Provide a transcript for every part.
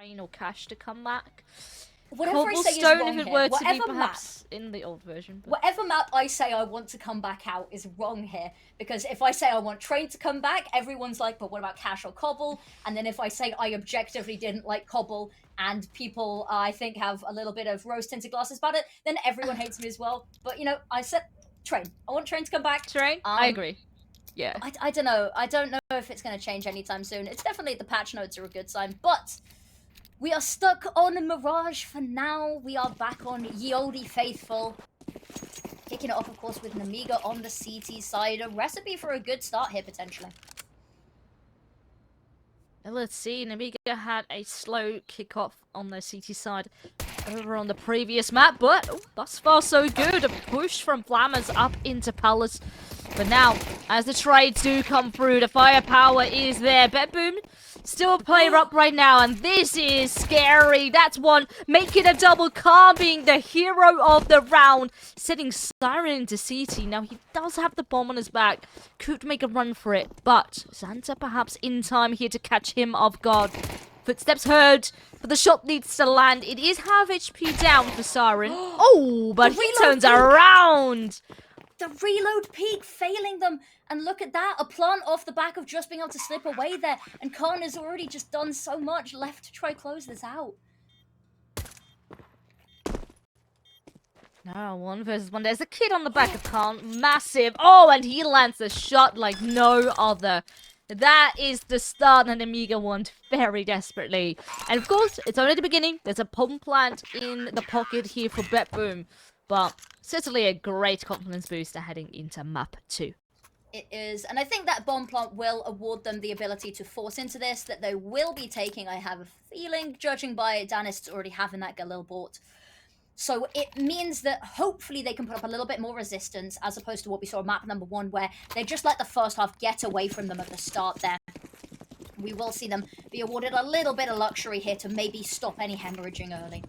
Rain or Cash to come back. Whatever I say is wrong if it here. were to Whatever be perhaps in the old version. But... Whatever map I say I want to come back out is wrong here. Because if I say I want Train to come back, everyone's like, but what about Cash or Cobble? And then if I say I objectively didn't like Cobble, and people, I think, have a little bit of rose-tinted glasses about it, then everyone hates me as well. But, you know, I said Train. I want Train to come back. Train? I agree. Yeah. I don't know. I don't know if it's going to change anytime soon. It's definitely the patch notes are a good sign, but... we are stuck on Mirage for now. We are back on Ye Olde Faithful. Kicking it off, of course, with Nemiga on the CT side. A recipe for a good start here, potentially. Let's see. Nemiga had a slow kickoff on the CT side over on the previous map, but thus far so good. A push from Flammers up into Palace. But now, as the trades do come through, the firepower is there. BetBoom still a player up right now, and this is scary. That's one making a double. Khan being the hero of the round, setting Siren into CT. Now he does have the bomb on his back, could make a run for it, but Santa perhaps in time here to catch him off guard. Footsteps heard, but the shot needs to land. It is half HP down for Siren. Oh, but he turns around. The reload peak failing them. And look at that, a plant off the back of just being able to slip away there. And Khan has already just done so much left to try close this out. No, 1 versus 1. There's a kid on the back of Khan. Massive. Oh, and he lands the shot like no other. That is the start that Nemiga want very desperately. And of course, it's only the beginning. There's a bomb plant in the pocket here for BetBoom. But certainly a great confidence booster heading into map 2. It is, and I think that bomb plant will award them the ability to force into this, that they will be taking, I have a feeling, judging by danistzz already having that Galil bought. So it means that hopefully they can put up a little bit more resistance, as opposed to what we saw in map number 1, where they just let the first half get away from them at the start there. We will see them be awarded a little bit of luxury here to maybe stop any hemorrhaging early.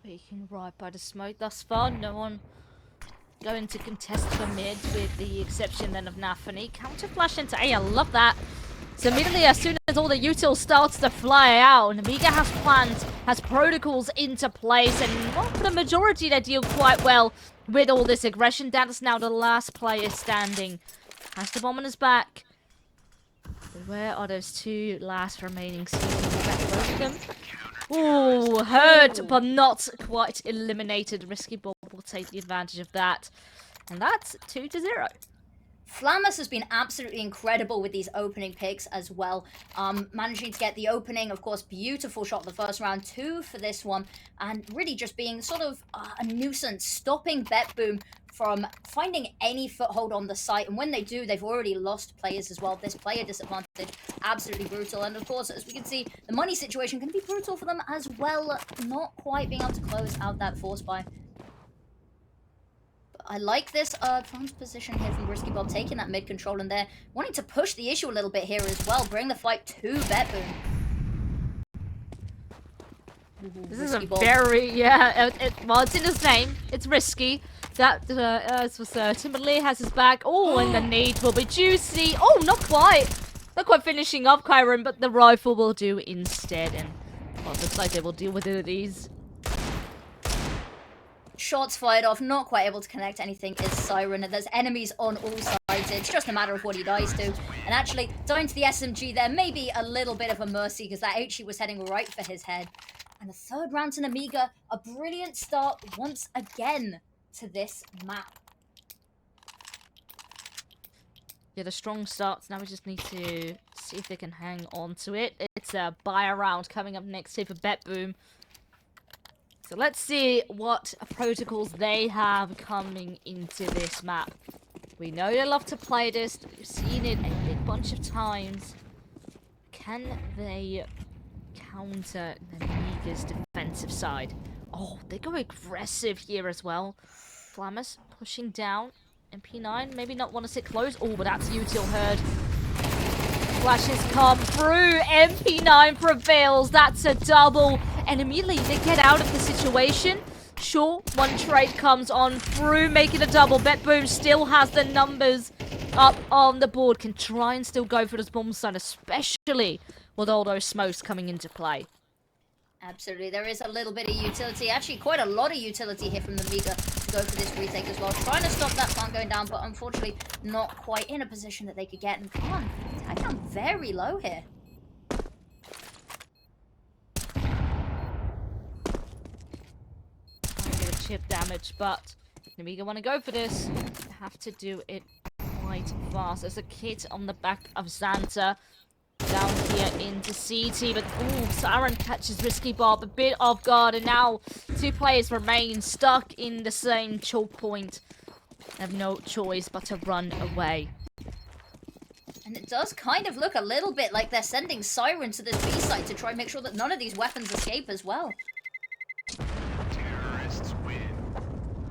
Peeking right by the smoke thus far. No one going to contest for mid, with the exception then of nafany. Counter flash into A. I love that. So immediately, as soon as all the util starts to fly out, Nemiga has plans, has protocols into place, and well, for the majority they deal quite well with all this aggression. That is now the last player standing. Has the bomb on his back. But where are those 2 last remaining seasons? Both of them. Ooh, hurt, but not quite eliminated. Risky Bob will take the advantage of that. And that's 2-0. Flammers has been absolutely incredible with these opening picks as well. Managing to get the opening, of course, beautiful shot the first round, 2 for this one. And really just being sort of a nuisance, stopping BetBoom from finding any foothold on the site. And when they do, they've already lost players as well. This player disadvantage, absolutely brutal. And of course, as we can see, the money situation can be brutal for them as well. Not quite being able to close out that force buy. I like this advanced position here from Risky Bob, taking that mid control and they're wanting to push the issue a little bit here as well, bring the fight to BetBoom. This is a very, well, it's in his name. It's risky. That as was Timberley has his back. Oh, and the nade will be juicy. Oh, not quite. Not quite finishing off Kyron, but the rifle will do instead. And well, looks like they will deal with these. Shots fired off, not quite able to connect anything is Siren, and there's enemies on all sides. It's just a matter of what he dies to. And actually, dying to the SMG there may be a little bit of a mercy, because that HE was heading right for his head. And the 3rd round to Nemiga, a brilliant start once again to this map. Yeah, the strong starts. Now we just need to see if they can hang on to it. It's a buy round coming up next here for BetBoom. So let's see what protocols they have coming into this map. We know they love to play this. We've seen it a big bunch of times. Can they counter Nemiga's defensive side? Oh, they go aggressive here as well. Flammers pushing down. MP9 maybe not want to sit close. Oh, but that's util heard. Flashes come through. MP9 prevails. That's a double. And immediately they get out of the situation. Sure, one trade comes on through, making a double. BetBoom still has the numbers up on the board. Can try and still go for this bomb site, especially with all those smokes coming into play. Absolutely, there is a little bit of utility, actually quite a lot of utility here from Nemiga to go for this retake as well. Trying to stop that plant going down, but unfortunately not quite in a position that they could get. And come on, tag down very low here. Chip damage, but Nemiga want to go for this. They have to do it quite fast. There's a kit on the back of Xanta down here into CT, but ooh, Siren catches Risky Bob a bit off guard, and now two players remain stuck in the same choke point. They have no choice but to run away. And it does kind of look a little bit like they're sending Siren to this B site to try and make sure that none of these weapons escape as well.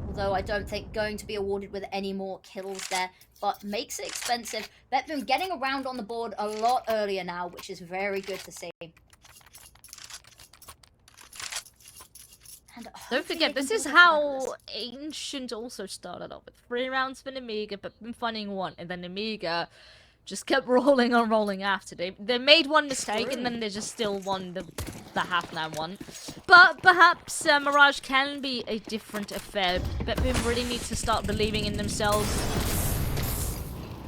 Although I don't think going to be awarded with any more kills there, but makes it expensive. BetBoom getting around on the board a lot earlier now, which is very good to see. And don't forget, this is how Ancient also started off with 3 rounds for Nemiga, but finding 1, and then Nemiga just kept rolling on rolling after. They made one mistake, and then they just still won the half-9 one. But perhaps Mirage can be a different affair. BetBoom really needs to start believing in themselves.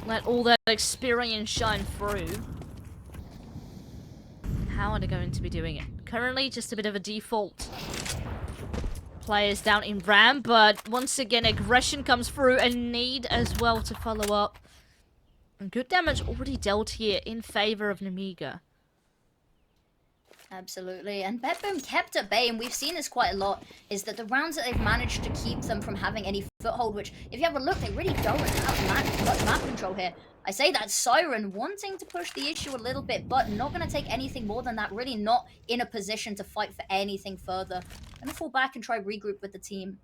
Let all that experience shine through. How are they going to be doing it? Currently, just a bit of a default. Players down in Ram, but once again, aggression comes through, and need as well to follow up. And good damage already dealt here in favor of Nemiga. Absolutely, and BetBoom kept at bay, and we've seen this quite a lot, is that the rounds that they've managed to keep them from having any foothold, which, if you have a look, they really don't have much map control here. I say that Siren wanting to push the issue a little bit, but not going to take anything more than that, really not in a position to fight for anything further. Going to fall back and try regroup with the team.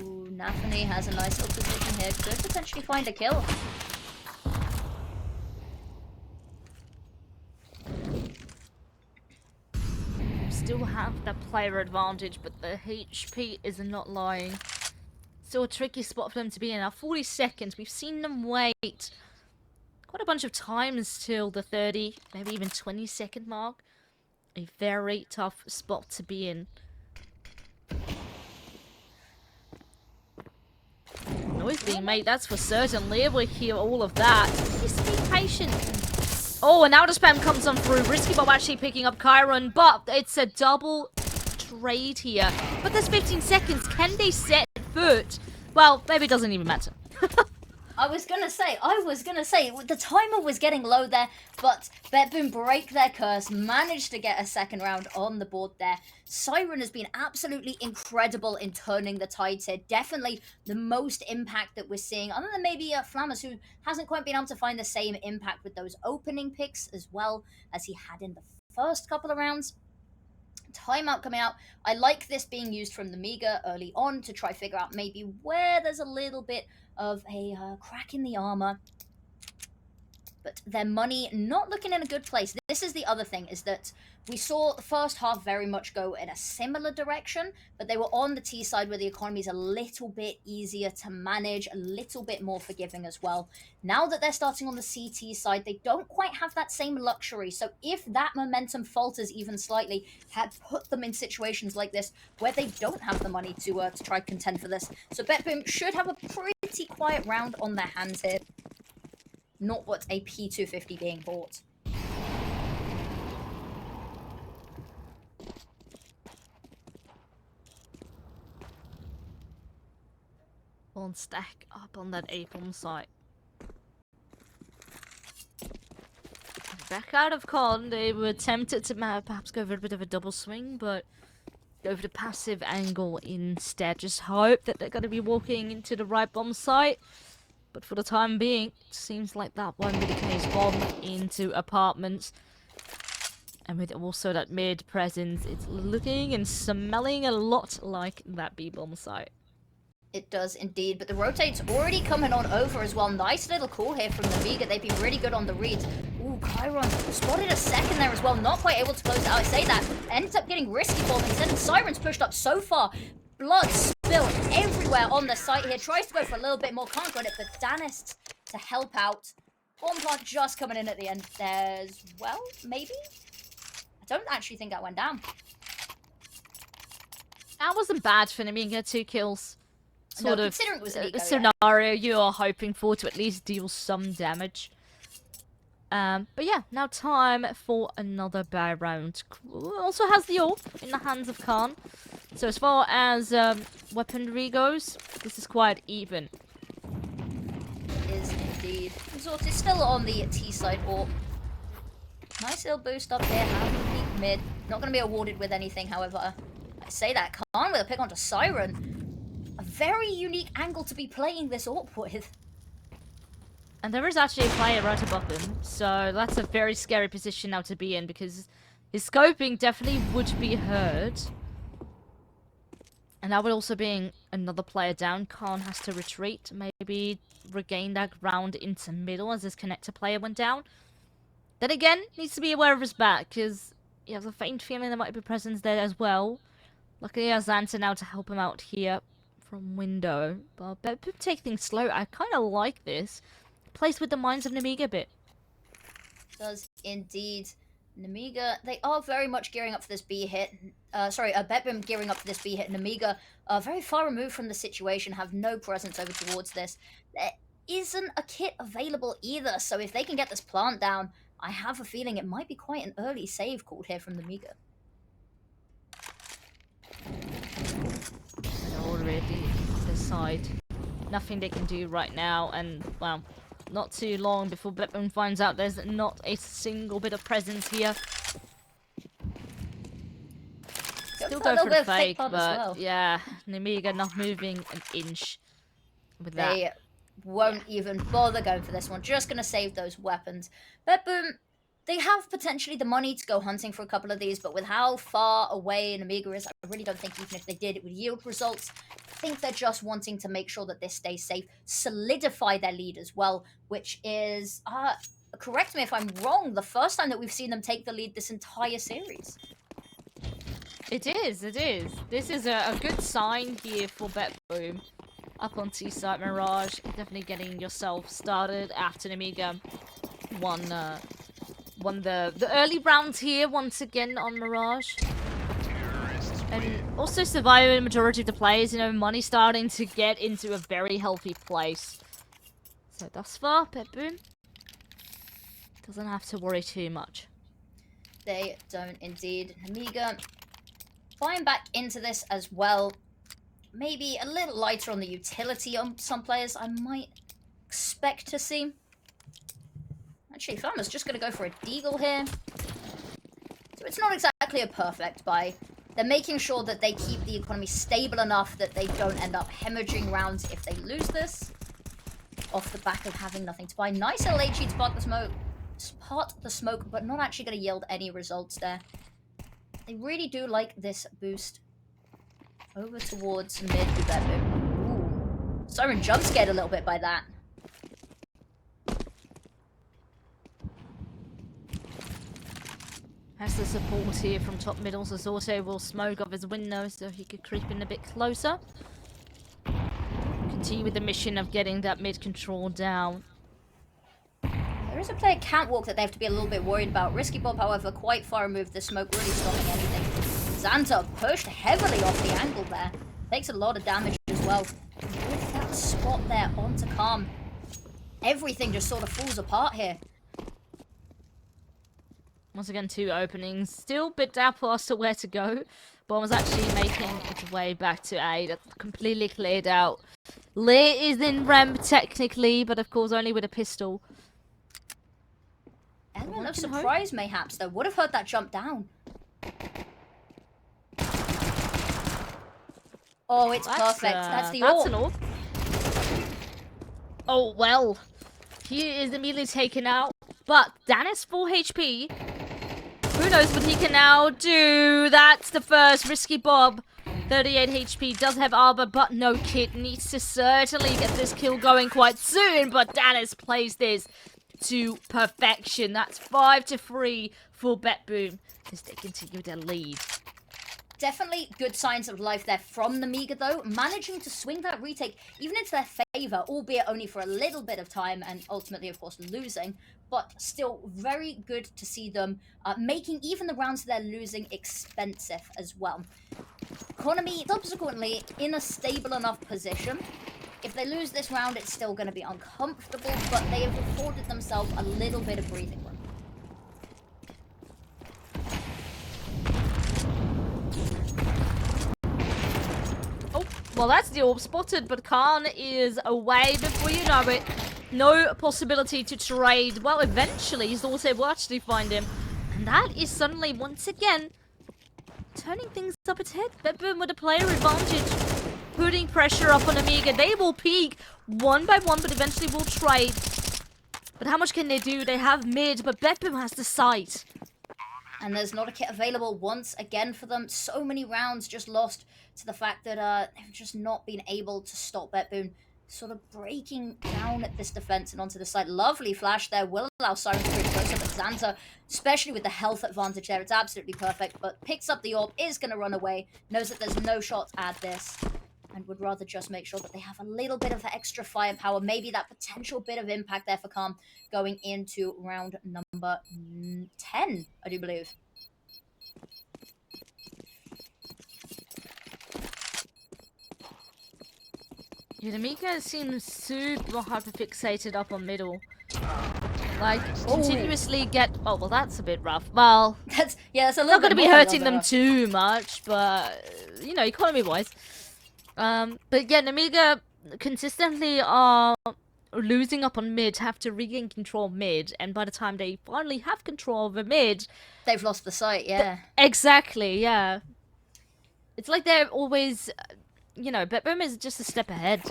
Ooh, nafany has a nice little position here. Could potentially find a kill. Still have that player advantage, but the HP is not lying. Still a tricky spot for them to be in. Now 40 seconds. We've seen them wait quite a bunch of times till the 30, maybe even 20-second mark. A very tough spot to be in. Noise being made, that's for certain. Leah will hear all of that. Just be patient. Oh, and now the spam comes on through. Risky Bob actually picking up Chiron, but it's a double trade here. But there's 15 seconds. Can they set foot? Well, maybe it doesn't even matter. I was gonna say, the timer was getting low there, but BetBoom break their curse, managed to get a second round on the board there. Siren has been absolutely incredible in turning the tides here. Definitely the most impact that we're seeing, other than maybe Flammers, who hasn't quite been able to find the same impact with those opening picks as well as he had in the first couple of rounds. Timeout coming out. I like this being used from Nemiga early on to try figure out maybe where there's a little bit of a crack in the armor. But their money not looking in a good place. This is the other thing, is that we saw the first half very much go in a similar direction, but they were on the T side where the economy is a little bit easier to manage, a little bit more forgiving as well. Now that they're starting on the CT side, they don't quite have that same luxury. So if that momentum falters even slightly, had put them in situations like this where they don't have the money to try contend for this. So BetBoom should have a pretty quiet round on their hands here. Not what a P250 being bought. One stack up on that A-bomb site. Back out of con, they were tempted to perhaps go for a bit of a double swing, but go for the passive angle instead. Just hope that they're going to be walking into the right bomb site. But for the time being, it seems like that won't be the case. Bomb into apartments. And with also that mid presence, it's looking and smelling a lot like that B-bomb site. It does indeed, but the rotate's already coming on over as well. Nice little call here from Nemiga. They've been really good on the reads. Ooh, Ooh, Chiron spotted a second there as well. Not quite able to close it out. I say that. Ends up getting risky for him. Instead, Siren's pushed up so far. Blood spilled everywhere on the site here. Tries to go for a little bit more. Can't get it, but danistzz to help out. Bomb plant just coming in at the end. There's, well, maybe? I don't actually think that went down. That wasn't bad for Nemiga. 2 kills. Sort of considering it was a Nico, scenario you are hoping for to at least deal some damage. But yeah, now time for another bad round. Also has the AWP in the hands of Khan. So as far as weaponry goes, this is quite even. Is indeed. Exhaust is still on the T side AWP. Nice little boost up there. Having a peek mid. Not going to be awarded with anything, however. I say that. Khan with a pick onto Siren. A very unique angle to be playing this AWP with. And there is actually a player right above him, so that's a very scary position now to be in, because his scoping definitely would be heard. And that would also being another player down. Khan has to retreat, maybe regain that ground into middle as his connector player went down. Then again, needs to be aware of his back, because he has a faint feeling there might be presence there as well. Luckily he has Xanta now to help him out here from window. But BetBoom take things slow. I kind of like this. Plays with the minds of Nemiga a bit. Does indeed. Nemiga, they are very much gearing up for this B hit. BetBoom gearing up for this B hit. Nemiga are very far removed from the situation, have no presence over towards this. There isn't a kit available either, so if they can get this plant down, I have a feeling it might be quite an early save called here from Nemiga. They're already on the side. Nothing they can do right now, and, well, not too long before BetBoom finds out there's not a single bit of presence here. Still go for the fake, but well. Yeah, Nemiga not moving an inch with that. They won't even bother going for this one. Just going to save those weapons. BetBoom, they have potentially the money to go hunting for a couple of these, but with how far away Nemiga is, I really don't think even if they did, it would yield results. I think they're just wanting to make sure that this stays safe, solidify their lead as well, which is, correct me if I'm wrong, the first time that we've seen them take the lead this entire series. It is. This is a good sign here for BetBoom. Up on T-side, Mirage, definitely getting yourself started after Nemiga won the early rounds here once again on Mirage. And also surviving the majority of the players, you know, money starting to get into a very healthy place. So thus far, BetBoom doesn't have to worry too much. They don't indeed. Nemiga flying back into this as well. Maybe a little lighter on the utility on some players I might expect to see. Actually, Farmer's just going to go for a deagle here. So it's not exactly a perfect buy. They're making sure that they keep the economy stable enough that they don't end up hemorrhaging rounds if they lose this. Off the back of having nothing to buy. Nice little HE to spark the smoke, but not actually going to yield any results there. They really do like this boost. Over towards mid with that move. Ooh. Siren jump scared a little bit by that. Has the support here from top middles as Auto will smoke off his window so he could creep in a bit closer. Continue with the mission of getting that mid control down. There is a player catwalk that they have to be a little bit worried about. Risky Bob, however, quite far removed. The smoke really stopping anything. Xanta pushed heavily off the angle there. Takes a lot of damage as well. With that spot there onto Calm, everything just sort of falls apart here. Once again, 2 openings. Still a bit doubtful as to where to go. Bomb was actually making its way back to A. That's completely cleared out. Lear is in ramp technically, but of course only with a pistol. Element of surprise, mayhaps, though. Would have heard that jump down. Oh, it's perfect. That's the that's an AWP. Oh, well. He is immediately taken out. But danistzz 4 HP. Who knows what he can now do? That's the first. Risky Bob. 38 HP. Does have armor, but no kit. Needs to certainly get this kill going quite soon. But danistzz plays this to perfection. That's 5-3 for BetBoom as they continue their lead. Definitely good signs of life there from Nemiga, though, managing to swing that retake even into their favor, albeit only for a little bit of time, and ultimately, of course, losing. But still very good to see them making even the rounds they're losing expensive as well. Economy subsequently in a stable enough position. If they lose this round, it's still going to be uncomfortable, but they have afforded themselves a little bit of breathing room. Well, that's the orb spotted, but Khan is away before you know it. No possibility to trade. Well, eventually, Zorte will actually find him. And that is suddenly, once again, turning things up its head. BetBoom with a player advantage. Putting pressure up on Nemiga. They will peek one by one, but eventually will trade. But how much can they do? They have mid, but BetBoom has the site. And there's not a kit available once again for them. So many rounds just lost to the fact that they've just not been able to stop BetBoom sort of breaking down this defense and onto the side. Lovely flash there. Will allow Siren to pretty close up at Xanta, especially with the health advantage there. It's absolutely perfect, but picks up the orb, is going to run away, knows that there's no shot at this, and would rather just make sure that they have a little bit of extra firepower, maybe that potential bit of impact there for Calm going into round number 10, I do believe. Nemiga seems super hyper-fixated up on middle. Like, continuously get... Oh, well, that's a bit rough. Well, that's a little not going to be more, hurting them too much, but, you know, economy-wise. But yeah, Nemiga consistently are losing up on mid, have to regain control mid, and by the time they finally have control over mid... They've lost the site, yeah. Exactly, yeah. It's like they're always... You know, BetBoom is just a step ahead.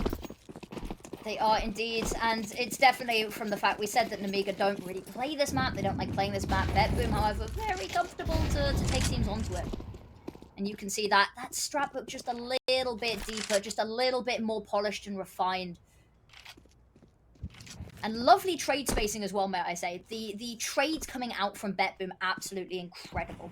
They are indeed, and it's definitely from the fact we said that Nemiga don't really play this map. They don't like playing this map. BetBoom, however, very comfortable to take teams onto it. And you can see that strap up just a little bit deeper, just a little bit more polished and refined. And lovely trade spacing as well, may I say. The trades coming out from BetBoom, absolutely incredible.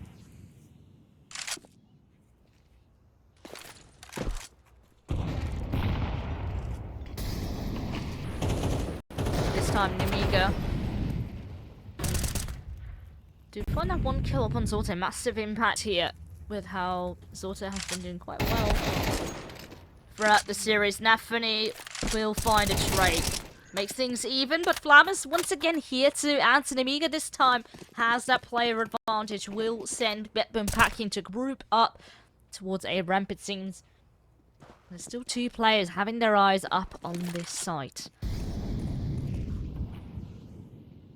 Time Nemiga do find that one kill upon Zorte. Massive impact here with how Zorte has been doing quite well throughout the series. Nafany will find a trade. Makes things even, but Flammers once again here to add to Nemiga. This time has that player advantage. Will send BetBoom packing to group up towards a ramp, it seems. There's still two players having their eyes up on this site.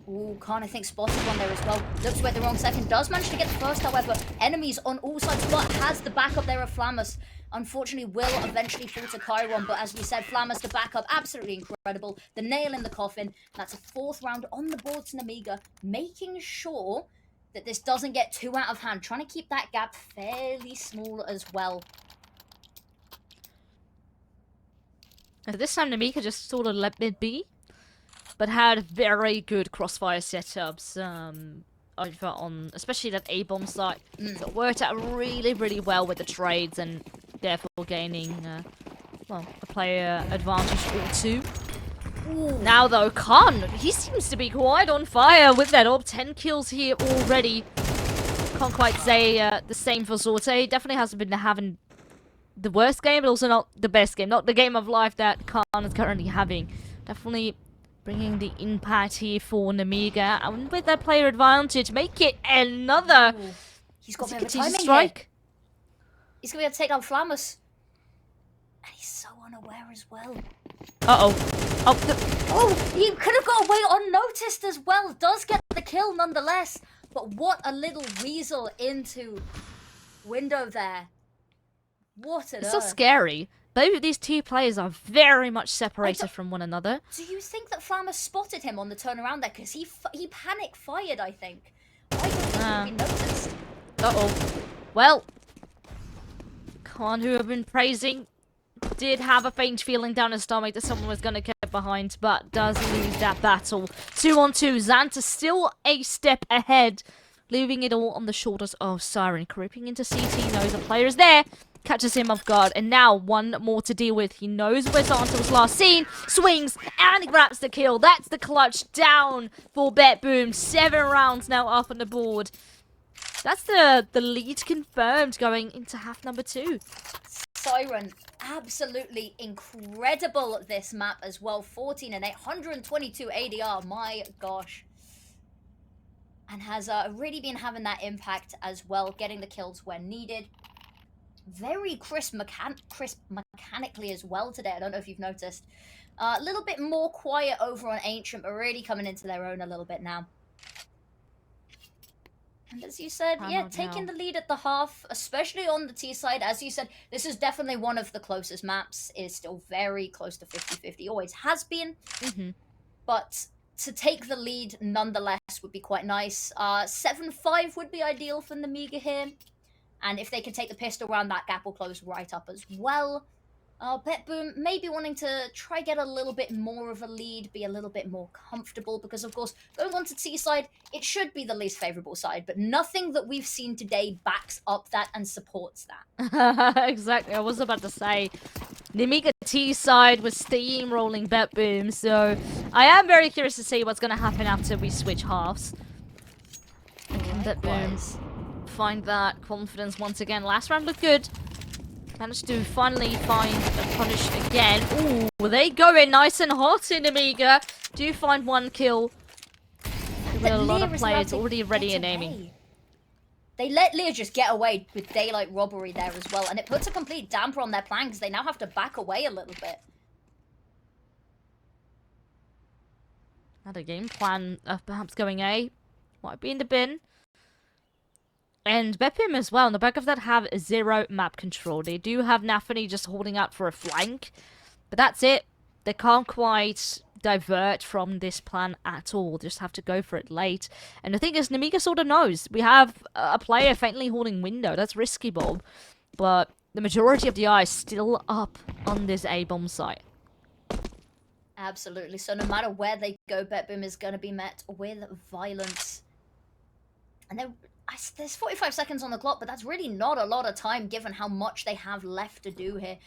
Ooh, Khan, I think, spotted one there as well. Looks where the wrong second. Does manage to get the first, however. Enemies on all sides, but has the backup there of Flammus. Unfortunately, will eventually fall to Chiron, but as we said, Flammus, the backup, absolutely incredible. The nail in the coffin. That's a fourth round on the board to Nemiga, making sure that this doesn't get too out of hand. Trying to keep that gap fairly small as well. This time, Nemiga just sort of let it be. But had very good crossfire setups over on, especially that A-bomb site. So it worked out really, really well with the trades and therefore gaining, well, a player advantage or two. Ooh. Now though, Khan, he seems to be quite on fire with that orb. 10 kills here already. Can't quite say the same for Zorte. Definitely hasn't been having the worst game, but also not the best game. Not the game of life that Khan is currently having. Definitely bringing the impact here for Nemiga, and with that player advantage, make it another. Ooh. He's got a bit of timing strike. Here. He's gonna be able to take out Flammus, and he's so unaware as well. Oh, he could have got away unnoticed as well. Does get the kill nonetheless, but what a little weasel into window there. What an It's so scary. Both of these two players are very much separated from one another. Do you think that Flammer spotted him on the turnaround there? Because he panic fired, I think. I don't think he noticed. Well, Khan, who have been praising, did have a faint feeling down his stomach that someone was going to get behind, but does lose that battle. 2-on-2, Xanta still a step ahead, leaving it all on the shoulders of Siren. Creeping into CT, knows the player is there, catches him off guard, and now one more to deal with. He knows where Xanta was last seen, swings, and grabs the kill. That's the clutch down for BetBoom. 7 rounds now up on the board. That's the lead confirmed going into half number 2. Siren, absolutely incredible this map as well. 14 and 822 ADR, my gosh. And has really been having that impact as well, getting the kills when needed. Very crisp mechanically as well today. I don't know if you've noticed. A little bit more quiet over on Ancient, but really coming into their own a little bit now. And as you said, yeah, taking the lead at the half, especially on the T side. As you said, this is definitely one of the closest maps. It is still very close to 50-50. Always has been. But to take the lead nonetheless would be quite nice. 7-5 would be ideal for Nemiga here. And if they can take the pistol round, that gap will close right up as well. BetBoom may be wanting to try get a little bit more of a lead, be a little bit more comfortable, because of course, going on to T side, it should be the least favorable side, but nothing that we've seen today backs up that and supports that. Exactly, I was about to say, Nemiga T side was steamrolling BetBoom, so I am very curious to see what's going to happen after we switch halves. Can BetBoom find that confidence once again? Last round looked good. Managed to finally find a punish again. Ooh, they go in nice and hot in Nemiga. Do find one kill. A lot of players already ready and aiming. They let Leah just get away with daylight robbery there as well, and it puts a complete damper on their plan because they now have to back away a little bit. Had a game plan of perhaps going A. Might be in the bin. And BetBoom as well, on the back of that, have 0 map control. They do have nafany just holding out for a flank. But that's it. They can't quite divert from this plan at all. Just have to go for it late. And the thing is, Nemiga sort of knows. We have a player faintly holding window. That's risky, Bob. But the majority of the eye is still up on this A-bomb site. Absolutely. So no matter where they go, BetBoom is going to be met with violence. And then there's 45 seconds on the clock, but that's really not a lot of time given how much they have left to do here.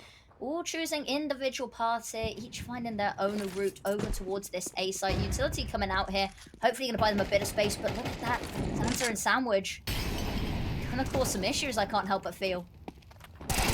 All choosing individual paths here, each finding their own route over towards this A site. Utility coming out here, hopefully going to buy them a bit of space, but look at that. Xanta and Sandwich. Gonna cause some issues, I can't help but feel.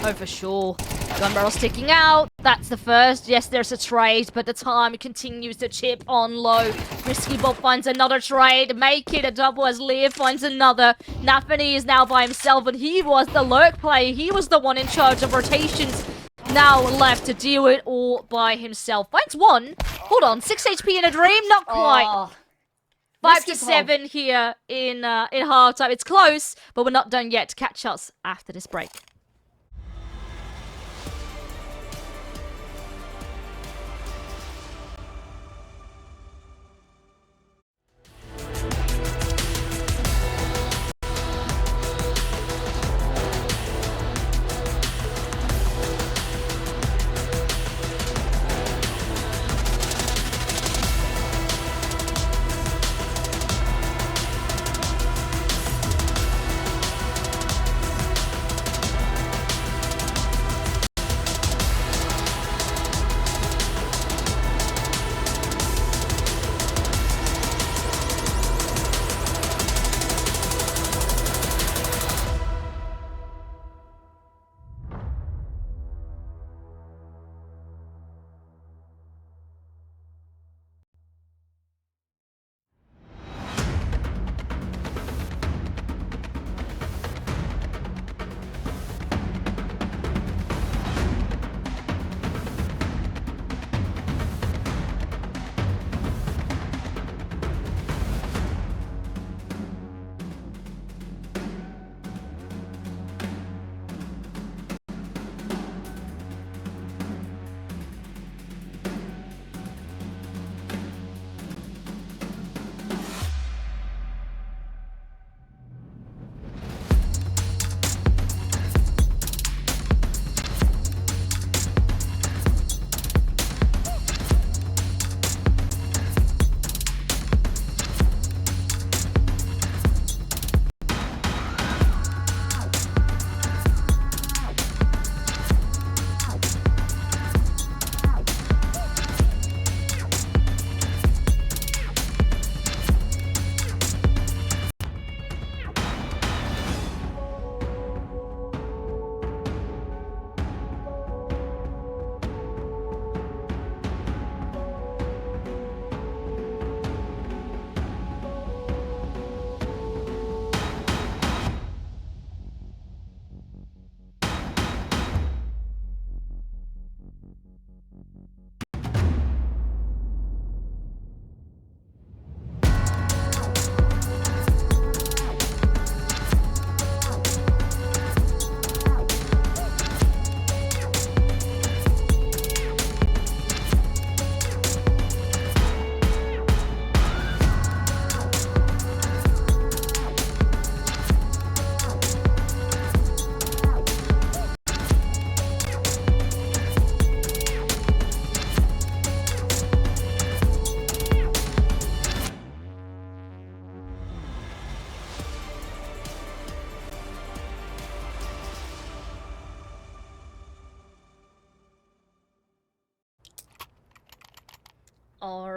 Oh, for sure. Gun barrel sticking out. That's the first. Yes, there's a trade, but the time continues to chip on low. Risky Bob finds another trade. Make it a double as Leah finds another. nafany is now by himself, and he was the lurk player. He was the one in charge of rotations. Now left to deal it all by himself. Finds one. Hold on, 6 HP in a dream? Not quite. Oh, 5 to 7 here in halftime. It's close, but we're not done yet. Catch us after this break.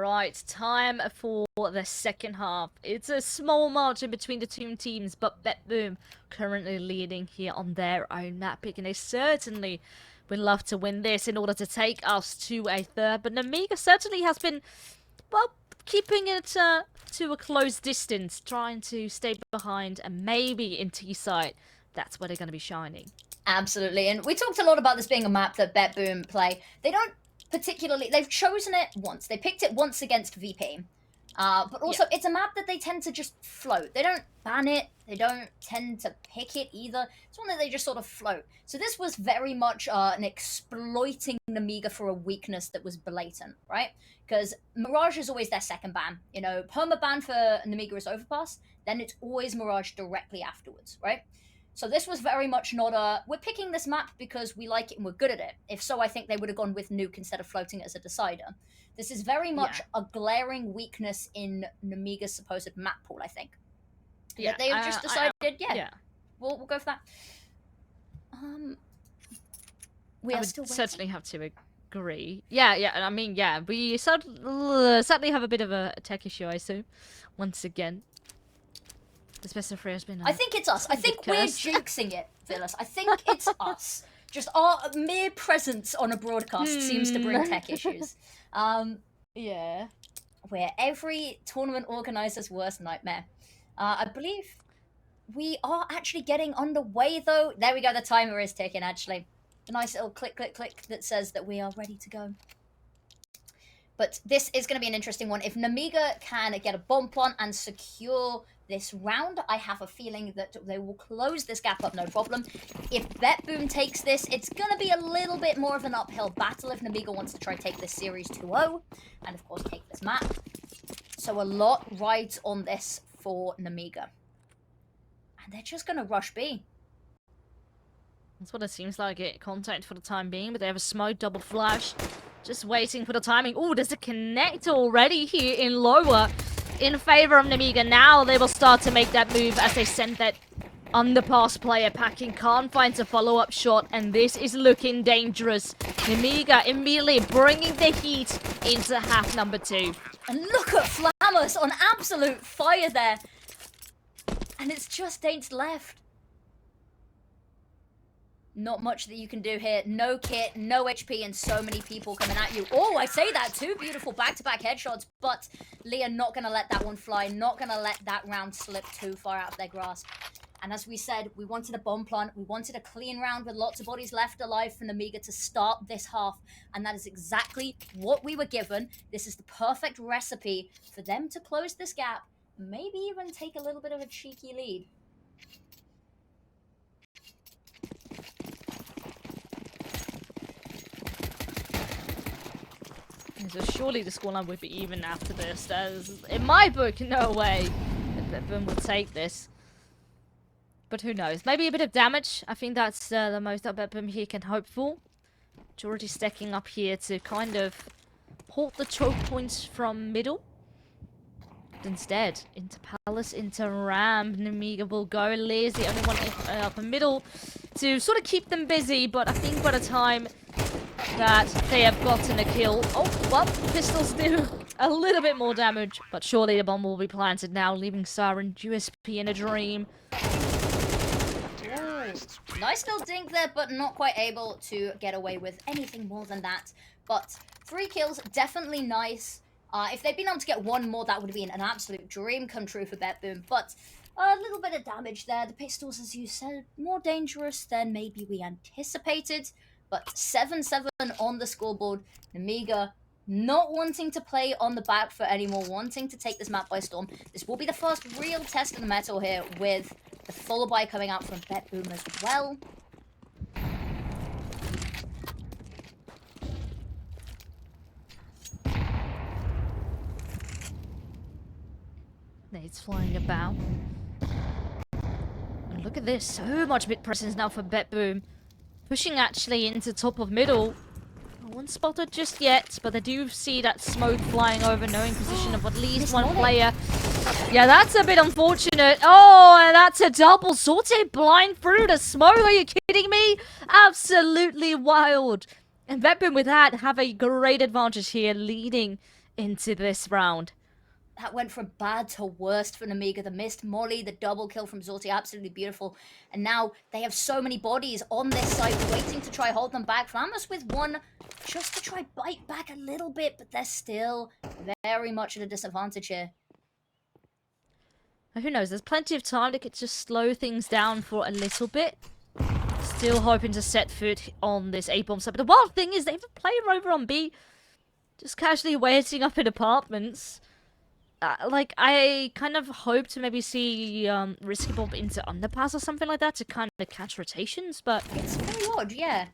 Right, time for the second half. It's a small margin between the two teams, but BetBoom currently leading here on their own map pick, and they certainly would love to win this in order to take us to a third. But Nemiga certainly has been, well, keeping it to a close distance, trying to stay behind, and maybe in T-side, that's where they're going to be shining. Absolutely, and we talked a lot about this being a map that BetBoom play. They don't particularly, they've chosen it once. They picked it once against VP. But also, it's a map that they tend to just float. They don't ban it. They don't tend to pick it either. It's one that they just sort of float. So this was very much an exploiting Nemiga for a weakness that was blatant, right? Because Mirage is always their second ban. You know, perma ban for Nemiga is Overpass. Then it's always Mirage directly afterwards, right? So this was very much not a, we're picking this map because we like it and we're good at it. If so, I think they would have gone with Nuke instead of floating it as a decider. This is very much a glaring weakness in Nemiga's supposed map pool, I think. Yeah, they have just decided, we'll go for that. We are still waiting. Certainly have to agree. Yeah, I mean, we sadly have a bit of a tech issue, I assume, once again. The specifier has been. I think it's us. I think we're jinxing it, Phyllis. I think it's us. Just our mere presence on a broadcast seems to bring tech issues. Yeah. We're every tournament organizer's worst nightmare. I believe we are actually getting underway, though. There we go. The timer is ticking, actually. A nice little click, click, click that says that we are ready to go. But this is going to be an interesting one. If Nemiga can get a bomb plant and secure this round, I have a feeling that they will close this gap up, no problem. If BetBoom takes this, it's going to be a little bit more of an uphill battle if Nemiga wants to try to take this series 2-0. And, of course, take this map. So a lot rides on this for Nemiga. And they're just going to rush B. That's what it seems like. It contact for the time being, but they have a smoke double flash. Just waiting for the timing. Oh, there's a connect already here in lower in favor of Nemiga. Now they will start to make that move as they send that underpass player packing. Can't find a follow-up shot, and this is looking dangerous. Nemiga immediately bringing the heat into half number 2. And look at Flammers on absolute fire there. And it's just danistzz left. Not much that you can do here. No kit, no HP, and so many people coming at you. Oh, I say that. 2 beautiful back-to-back headshots, but Leah not going to let that one fly. Not going to let that round slip too far out of their grasp. And as we said, we wanted a bomb plant. We wanted a clean round with lots of bodies left alive for Nemiga to start this half. And that is exactly what we were given. This is the perfect recipe for them to close this gap. Maybe even take a little bit of a cheeky lead. So surely the scoreline would be even after this. As in my book, no way that BetBoom would take this. But who knows? Maybe a bit of damage. I think that's the most that BetBoom here can hope for. It's already stacking up here to kind of halt the choke points from middle. But instead, into Palace, into Ram, Nemiga will go. Lear's the only one up in middle to sort of keep them busy. But I think by the time that they have gotten a kill. Oh, well, pistols do a little bit more damage, but surely the bomb will be planted now, leaving Siren USP in a dream. Ooh. Nice little dink there, but not quite able to get away with anything more than that. But 3 kills, definitely nice. If they'd been able to get 1 more, that would have been an absolute dream come true for BetBoom. But a little bit of damage there. The pistols, as you said, more dangerous than maybe we anticipated. But 7-7 on the scoreboard. Nemiga not wanting to play on the back foot anymore, wanting to take this map by storm. This will be the first real test of the metal here with the full buy coming out from BetBoom as well. It's flying about. And look at this. So much mid presence now for BetBoom. Pushing actually into top of middle. No one spotted just yet, but they do see that smoke flying over, knowing position of at least one player. Yeah, that's a bit unfortunate. Oh, and that's a double sorted blind through the smoke. Are you kidding me? Absolutely wild. And BetBoom with that have a great advantage here, leading into this round. That went from bad to worst for Nemiga. The missed molly, the double kill from Zorti, absolutely beautiful. And now they have so many bodies on this side waiting to try hold them back. Flamus with one just to try bite back a little bit, but they're still very much at a disadvantage here. Who knows, there's plenty of time. They could just slow things down for a little bit. Still hoping to set foot on this A-bomb side. But the wild thing is they have a player over on B. Just casually waiting up in apartments. Like, I kind of hope to maybe see Risky Bob into Underpass or something like that to kind of catch rotations, but... It's very odd, yeah.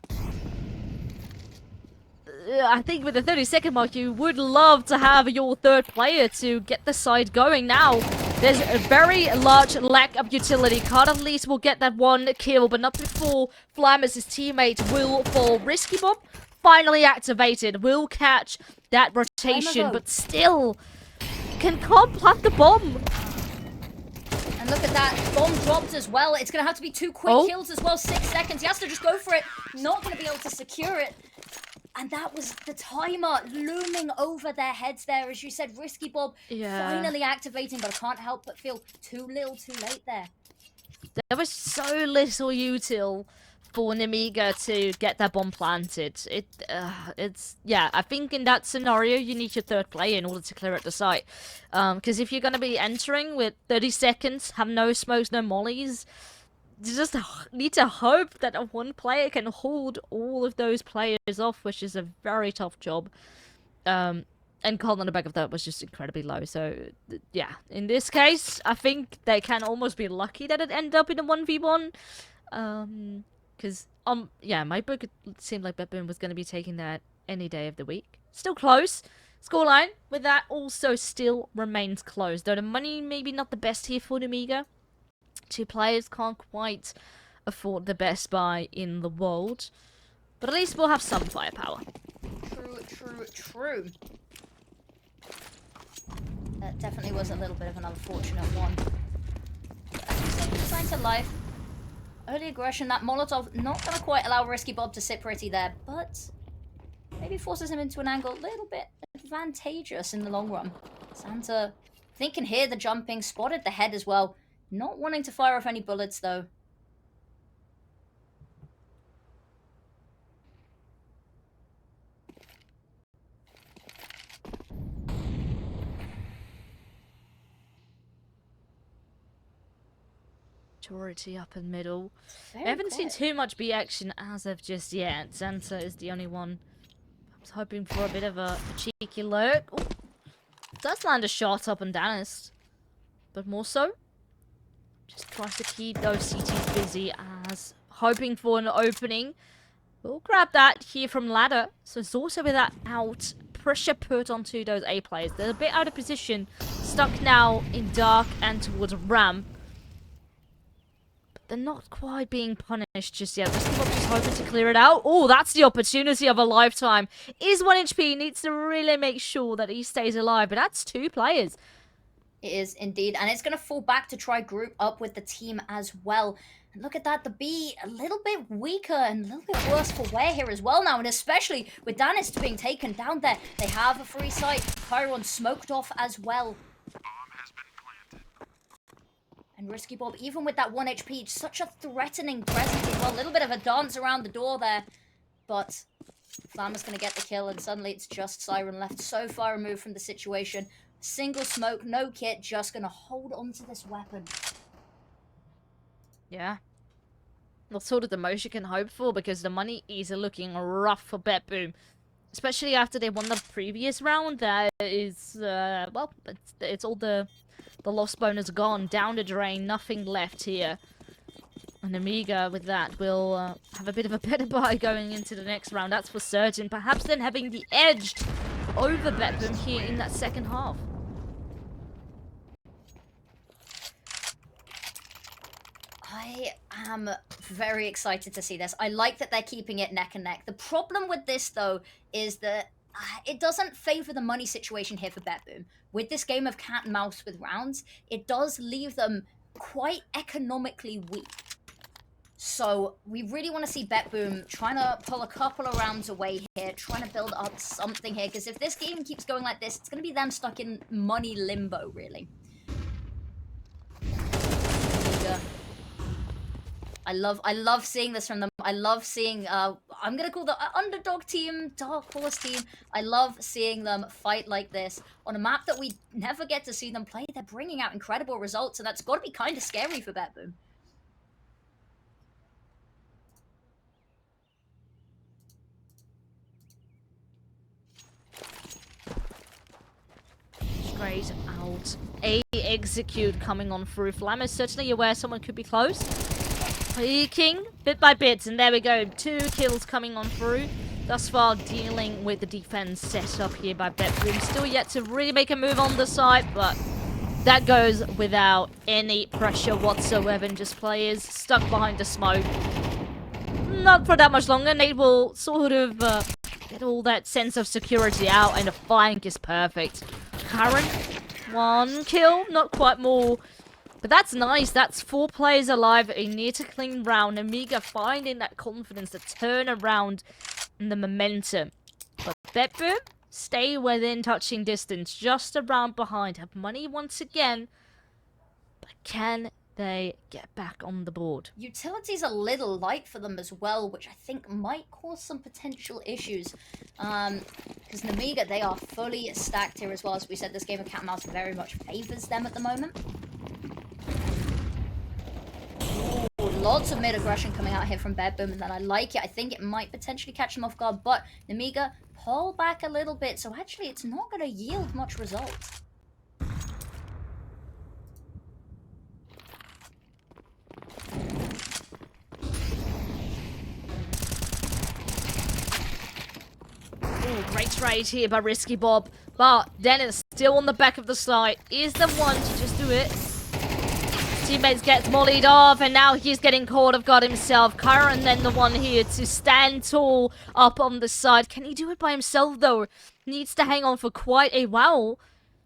I think with the 30-second mark, you would love to have your third player to get the side going now. There's a very large lack of utility. Card at least will get that one kill, but not before Flamus, his teammate, will fall. Risky Bob, finally activated, will catch that rotation, but still... Can Cobb plant the bomb? And look at that, bomb dropped as well. It's going to have to be 2 quick kills as well, 6 seconds. He has to just go for it. Not going to be able to secure it. And that was the timer looming over their heads there. As you said, Risky Bob finally activating, but I can't help but feel too little too late there. There was so little util for Nemiga to get that bomb planted. Yeah, I think in that scenario, you need your third player in order to clear out the site. Because if you're going to be entering with 30 seconds, have no smokes, no mollies, you just need to hope that a one player can hold all of those players off, which is a very tough job. And Cold on the back of that was just incredibly low. So, yeah, in this case, I think they can almost be lucky that it ended up in a 1v1. Because, yeah, my book, it seemed like BetBoom was going to be taking that any day of the week. Still close. Scoreline with that also still remains close. Though the money maybe not the best here for Nemiga. 2 players can't quite afford the best buy in the world. But at least we'll have some firepower. True. That definitely was a little bit of an unfortunate one. But as you said, designed to life. Early aggression, that Molotov not going to quite allow Risky Bob to sit pretty there, but maybe forces him into an angle a little bit advantageous in the long run. Santa, I think, can hear the jumping, spotted the head as well. Not wanting to fire off any bullets, though. Majority up in middle. I Very haven't seen quiet. too much B action as of just yet. Xanta is the only one. I was hoping for a bit of a cheeky lurk. Ooh. Does land a shot up on danistzz, but more so just tries to keep those CTs busy as hoping for an opening. We'll grab that here from ladder. So it's also with that out pressure put onto those A players. They're a bit out of position, stuck now in dark and towards ramp. They're not quite being punished just yet. Risky Bob just hoping to clear it out. Oh, that's the opportunity of a lifetime. Is 1 HP, needs to really make sure that he stays alive. But that's 2 players. It is indeed. And it's going to fall back to try group up with the team as well. And look at that, the B a little bit weaker and a little bit worse for wear here as well now. And especially with danistzz being taken down there. They have a free site. Chiron smoked off as well. And Risky Bob, even with that 1 HP, such a threatening presence as well. A little bit of a dance around the door there. But Flammer's going to get the kill, and suddenly it's just Siren left so far removed from the situation. Single smoke, no kit, just going to hold on to this weapon. Yeah. Not sort of the most you can hope for, because the money is looking rough for BetBoom. Especially after they won the previous round. That is, well, it's all the lost bonus gone, down the drain, nothing left here. And Nemiga, with that, will have a bit of a better buy going into the next round, that's for certain. Perhaps then having the edge over BetBoom here in that second half. I am very excited to see this. I like that they're keeping it neck and neck. The problem with this, though, is that it doesn't favor the money situation here for BetBoom. With this game of cat and mouse with rounds, it does leave them quite economically weak. So we really want to see BetBoom trying to pull a couple of rounds away here, trying to build up something here, because if this game keeps going like this, it's going to be them stuck in money limbo, really. Nemiga. I love seeing this from them. I love seeing, I'm gonna call the underdog team, dark horse team. I love seeing them fight like this on a map that we never get to see them play. They're bringing out incredible results, and that's got to be kind of scary for BetBoom. Straight out. A execute coming on through. Flam is certainly aware someone could be close. Peeking bit by bit, and there we go. 2 kills coming on through. Thus far, dealing with the defense set up here by BetBoom. Still yet to really make a move on the side, but that goes without any pressure whatsoever. And just players stuck behind the smoke. Not for that much longer. Nate will sort of get all that sense of security out, and the flank is perfect. Current, 1 kill, not quite more. But that's nice. That's 4 players alive. A near to clean round. Nemiga finding that confidence to turn around and the momentum. But BetBoom stay within touching distance. Just around behind. Have money once again. But can they get back on the board? Utility's a little light for them as well, which I think might cause some potential issues. Because Nemiga, they are fully stacked here as well. As we said, this game of cat and mouse very much favors them at the moment. Lots of mid-aggression coming out here from BetBoom, and then I like it. I think it might potentially catch them off guard, but Nemiga pull back a little bit, so actually it's not going to yield much result. Ooh, great trade here by Risky Bob, but Dennis still on the back of the slide is the one to just do it. Teammates gets mollied off, and now he's getting caught off guard himself. Kyron then the one here to stand tall up on the side. Can he do it by himself, though? Needs to hang on for quite a while.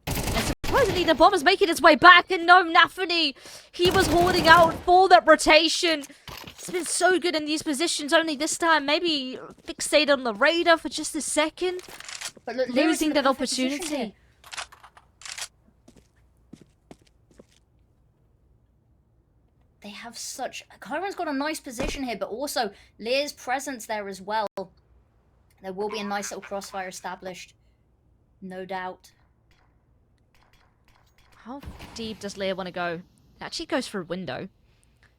And surprisingly, the bomb is making its way back, and no, nafany. He was holding out for that rotation. It's been so good in these positions, only this time maybe fixate on the radar for just a second. But look, losing that opportunity. They have such... Kyron's got a nice position here, but also Lear's presence there as well. There will be a nice little crossfire established. No doubt. How deep does Lear want to go? Actually goes for a window.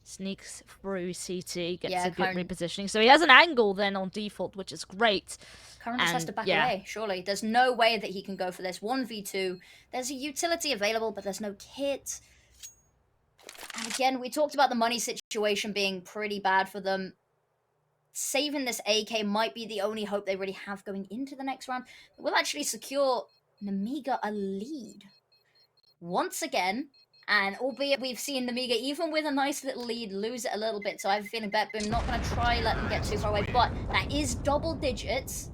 Sneaks through CT, gets a good repositioning. So he has an angle then on default, which is great. Kyron just has to back away, surely. There's no way that he can go for this. 1v2. There's a utility available, but there's no kit. And again, we talked about the money situation being pretty bad for them. Saving this AK might be the only hope they really have going into the next round. It will actually secure Nemiga a lead. Once again, and albeit we've seen Nemiga, even with a nice little lead, lose it a little bit. So I have a feeling BetBoom not going to try let them get too far away. But that is double digits.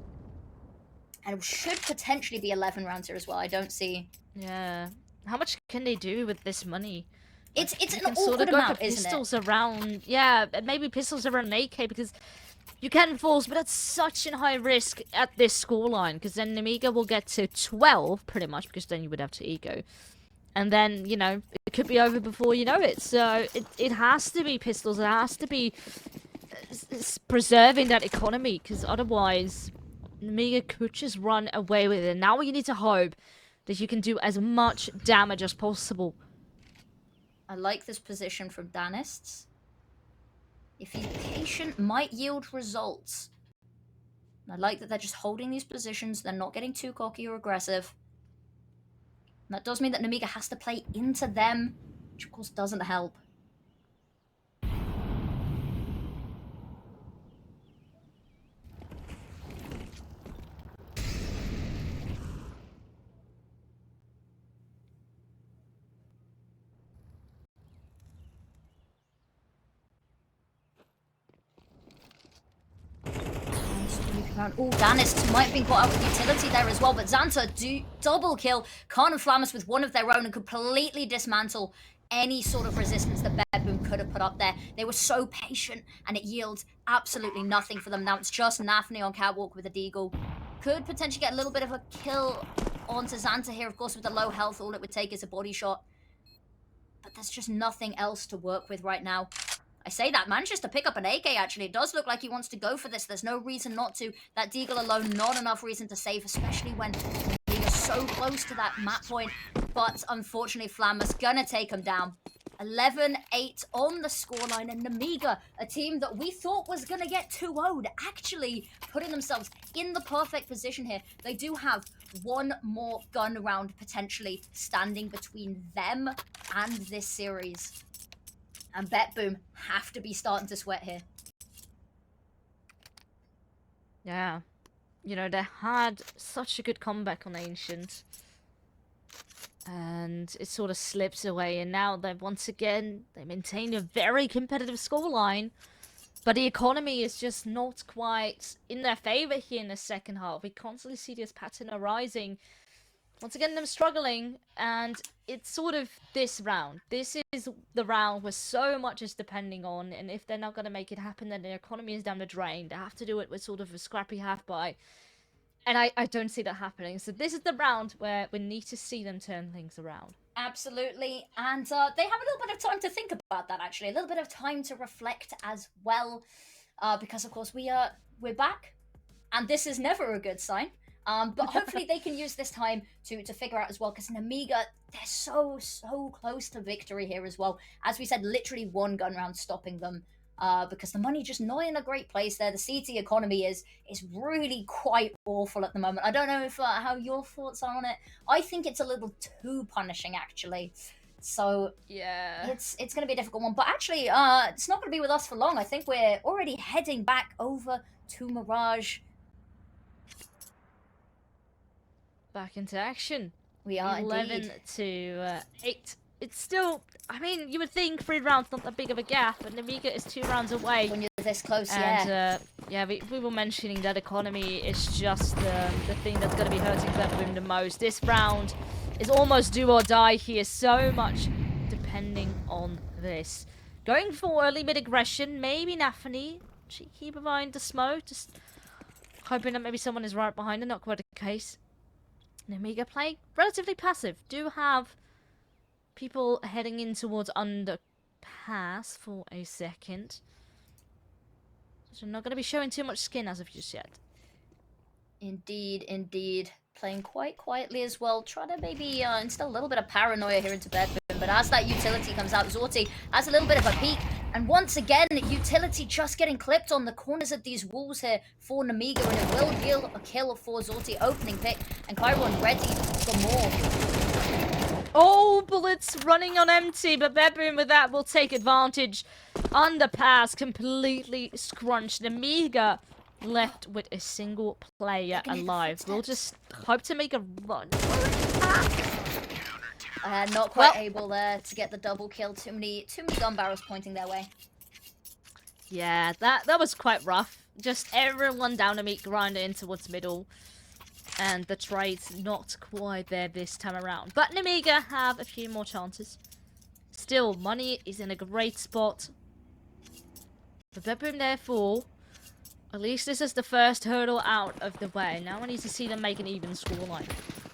And it should potentially be 11 rounds here as well. I don't see... Yeah. How much can they do with this money? It's an awkward amount, isn't it? Pistols around, yeah, maybe pistols around an AK, because you can force, but that's such a high risk at this scoreline, because then Nemiga will get to 12, pretty much, because then you would have to eco. And then, you know, it could be over before you know it. So it has to be pistols, it has to be preserving that economy, because otherwise Nemiga could just run away with it. Now you need to hope that you can do as much damage as possible. I like this position from danistzz. If he's patient, might yield results. And I like that they're just holding these positions. They're not getting too cocky or aggressive. And that does mean that Nemiga has to play into them, which of course doesn't help. Oh, danistzz might have been caught out with utility there as well, but Xanta do double kill Khan and Flamus with one of their own and completely dismantle any sort of resistance that BetBoom could have put up there. They were so patient, and it yields absolutely nothing for them. Now it's just nafany on catwalk with a deagle. Could potentially get a little bit of a kill onto Xanta here. Of course, with the low health, all it would take is a body shot. But there's just nothing else to work with right now. I say that, manages to pick up an AK, actually. It does look like he wants to go for this. There's no reason not to. That deagle alone, not enough reason to save, especially when Nemiga so close to that map point. But unfortunately, Flammer's gonna take him down. 11-8 on the scoreline, and Nemiga, a team that we thought was gonna get 2-0'd, actually putting themselves in the perfect position here. They do have one more gun round potentially standing between them and this series. And BetBoom have to be starting to sweat here. Yeah. You know, they had such a good comeback on Ancient. And it sort of slips away. And now they once again, they maintain a very competitive scoreline. But the economy is just not quite in their favor here in the second half. We constantly see this pattern arising. Once again, them struggling, and it's sort of this round. This is the round where so much is depending on, and if they're not going to make it happen, then their economy is down the drain. They have to do it with sort of a scrappy half-buy. And I don't see that happening. So this is the round where we need to see them turn things around. Absolutely, and they have a little bit of time to think about that, actually. A little bit of time to reflect as well, because, of course, we're back, and this is never a good sign. But hopefully they can use this time to figure out as well, because Nemiga, they're so close to victory here as well. As we said, literally one gun round stopping them, because the money just not in a great place there. The CT economy is really quite awful at the moment. I don't know if how your thoughts are on it. I think it's a little too punishing, actually. So yeah, it's going to be a difficult one. But actually, it's not going to be with us for long. I think we're already heading back over to Mirage. Back into action. We are 11 to 8. It's still, I mean, you would think 3 rounds not that big of a gap, but Nemiga is 2 rounds away. When you're this close, and, yeah, we were mentioning that economy is just the thing that's going to be hurting BetBoom the most. This round is almost do or die here, so much depending on this. Going for early mid-aggression, maybe nafany. Cheeky behind the smoke, just hoping that maybe someone is right behind her, not quite the case. Nemiga playing relatively passive. Do have people heading in towards underpass for a second. So I'm not going to be showing too much skin as of just yet. Indeed. Playing quite quietly as well. Try to maybe instill a little bit of paranoia here into BetBoom. But as that utility comes out, Zorti has a little bit of a peek. And once again, utility just getting clipped on the corners of these walls here for Nemiga. And it will yield a kill for Zorti. Opening pick. And Chiron ready for more. Oh, bullets running on empty. But BetBoom with that will take advantage. Underpass completely scrunched. Nemiga left with a single player alive. We'll just hope to make a run. Not quite able there to get the double kill. Too many gun barrels pointing their way. Yeah, that was quite rough. Just everyone down to meet grinder in towards middle. And the trade's not quite there this time around. But Nemiga have a few more chances. Still, money is in a great spot. But BetBoom therefore, at least this is the first hurdle out of the way. Now I need to see them make an even scoreline.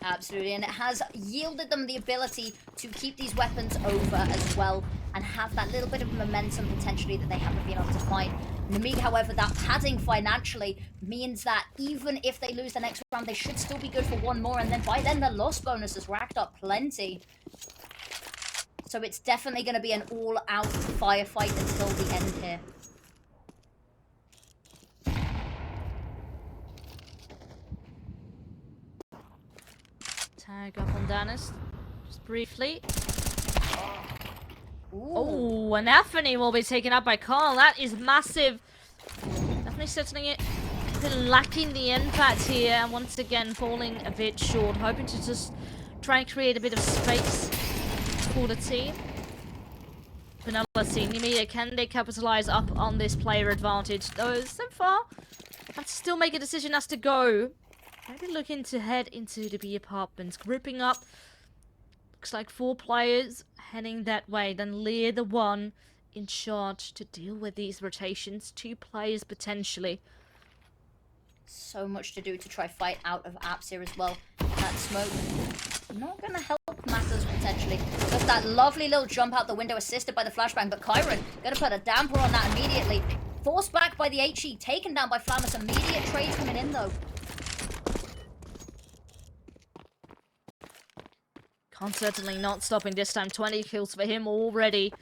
Absolutely, and it has yielded them the ability to keep these weapons over as well and have that little bit of momentum potentially that they haven't been able to find. Nemiga, however, that padding financially means that even if they lose the next round, they should still be good for one more, and then by then the loss bonus has racked up plenty. So it's definitely going to be an all-out firefight until the end here. Tag up on danistzz, just briefly. Ooh. Oh, and nafany will be taken up by Carl. That is massive. Definitely settling it. Been lacking the impact here, and once again falling a bit short. Hoping to just try and create a bit of space for the team. But now let's see, Nemiga, can they capitalize up on this player advantage? Though so far, have to still make a decision as to go. Maybe looking to head into the B apartments, grouping up Looks like 4 players heading that way. Then Lear, the one in charge to deal with these rotations. 2 players potentially. So much to do to try fight out of apps here as well. That smoke not going to help matters potentially. Just that lovely little jump out the window assisted by the flashbang, but Kyron going to put a damper on that immediately. Forced back by the HE, taken down by Flammus. Immediate trade coming in though. Khan certainly not stopping this time. 20 kills for him already.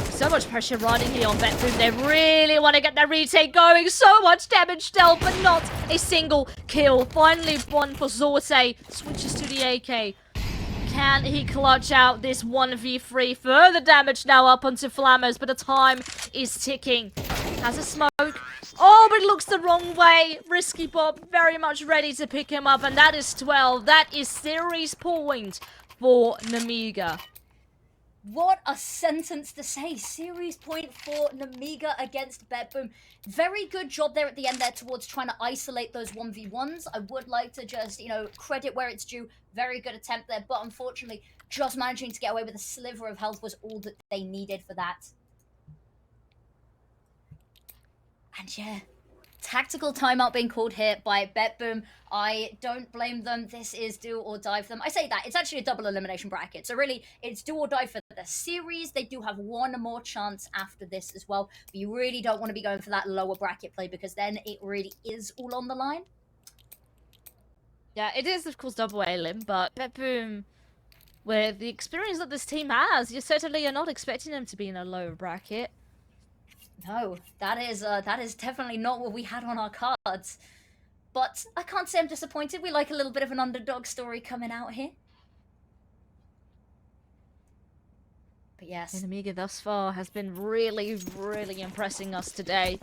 So much pressure riding here on BetBoom. They really want to get that retake going. So much damage dealt, but not a single kill. Finally one for Zorte. Switches to the AK. Can he clutch out this 1v3? Further damage now up onto Flammers, but the time is ticking. Has a smoke. Oh, but it looks the wrong way. Risky Bob very much ready to pick him up, and that is 12. That is series point for Nemiga. What a sentence to say. Series point for Nemiga against BetBoom. Very good job there at the end there towards trying to isolate those 1v1s. I would like to just, credit where it's due. Very good attempt there, but unfortunately, just managing to get away with a sliver of health was all that they needed for that. And yeah, tactical timeout being called here by BetBoom. I don't blame them. This is do or die for them. I say that. It's actually a double elimination bracket. So really, it's do or die for the series. They do have one more chance after this as well. But you really don't want to be going for that lower bracket play because then it really is all on the line. Yeah, it is, of course, double elim, but BetBoom, with the experience that this team has, you certainly are not expecting them to be in a lower bracket. No, that is definitely not what we had on our cards. But I can't say I'm disappointed. We like a little bit of an underdog story coming out here. But yes. Nemiga thus far has been really, really impressing us today.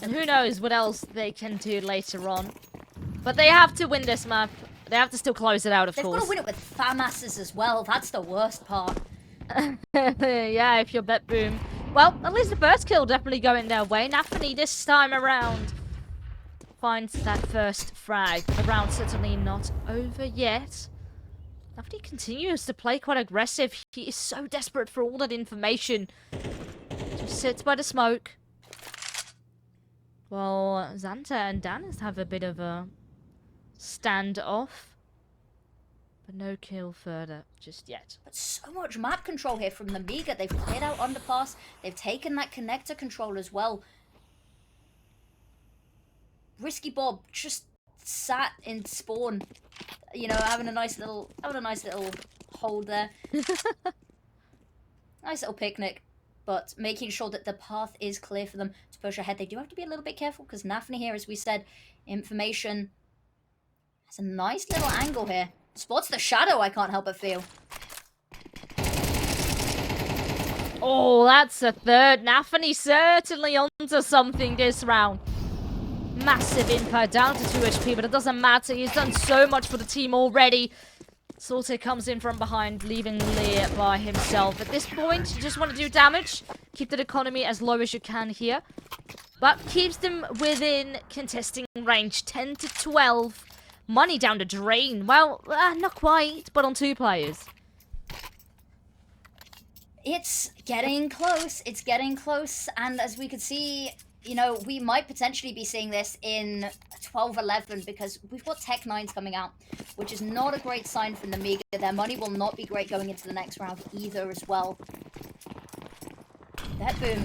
And who knows what else they can do later on. But they have to win this map. They have to still close it out, of course. They've got to win it with FAMASs as well. That's the worst part. Yeah, if you're BetBoom. Well, at least the first kill definitely going their way. nafany this time around finds that first frag. The round certainly not over yet. nafany continues to play quite aggressive. He is so desperate for all that information. Just sits by the smoke. Well, Xanta and danistzz have a bit of a standoff. But no kill further just yet. But so much map control here from Nemiga. They've cleared out underpass. They've taken that connector control as well. Risky Bob just sat in spawn, having a nice little hold there. Nice little picnic, but making sure that the path is clear for them to push ahead. They do have to be a little bit careful because nafany here, as we said, information has a nice little angle here. Spots the shadow, I can't help but feel. Oh, that's a third. nafany certainly onto something this round. Massive info, down to 2 HP, but it doesn't matter. He's done so much for the team already. Sorte comes in from behind, leaving Lear by himself. At this point, you just want to do damage. Keep the economy as low as you can here. But keeps them within contesting range. 10 to 12. Money down the drain. Well, not quite, but on 2 players. It's getting close. It's getting close. And as we could see, we might potentially be seeing this in 12-11 because we've got Tech 9s coming out, which is not a great sign for Nemiga. Their money will not be great going into the next round either as well. BetBoom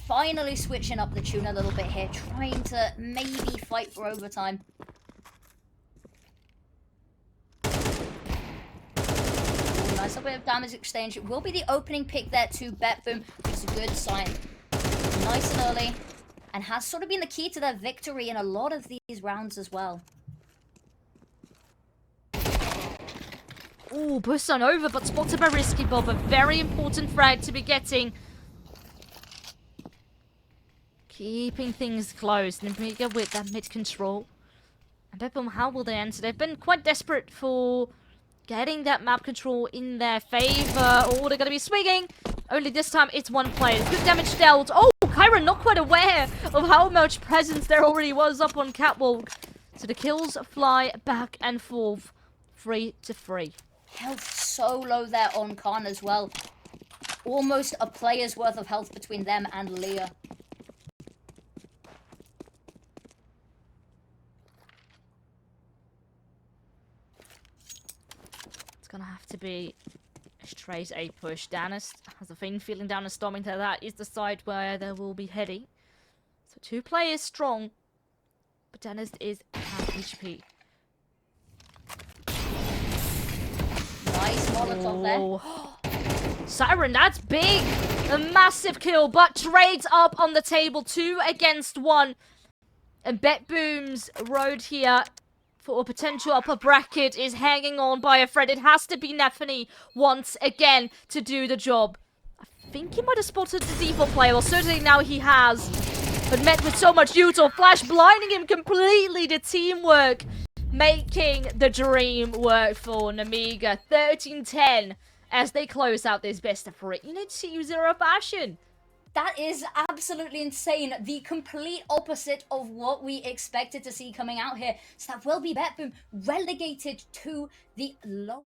finally switching up the tune a little bit here, trying to maybe fight for overtime. Nice little bit of damage exchange. It will be the opening pick there to BetBoom, which is a good sign. Nice and early, and has sort of been the key to their victory in a lot of these rounds as well. Ooh, burst on over, but spotted by Risky Bob. A very important frag to be getting. Keeping things close. Nemiga with that mid control. And BetBoom, how will they enter? They've been quite desperate for getting that map control in their favor. Oh, they're going to be swinging. Only this time, it's 1 player. Good damage dealt. Oh, Kyron not quite aware of how much presence there already was up on Catwalk. So the kills fly back and forth 3-3. Health so low there on Khan as well. Almost a player's worth of health between them and Leah. It's gonna have to be a straight A push. danistzz has a faint feeling down and storming to that is the side where they will be heading. So 2 players strong, but danistzz is half HP. Nice Molotov there. Siren, that's big! A massive kill, but trades up on the table, 2 against 1. And BetBoom's road here for a potential upper bracket is hanging on by a thread. It has to be nafany once again to do the job. I think he might have spotted the default player, well certainly now he has. But met with so much util flash, blinding him completely. The teamwork making the dream work for Nemiga. 13-10 as they close out this best of 3 in a 2-0 fashion. That is absolutely insane. The complete opposite of what we expected to see coming out here. So that will be BetBoom relegated to the low.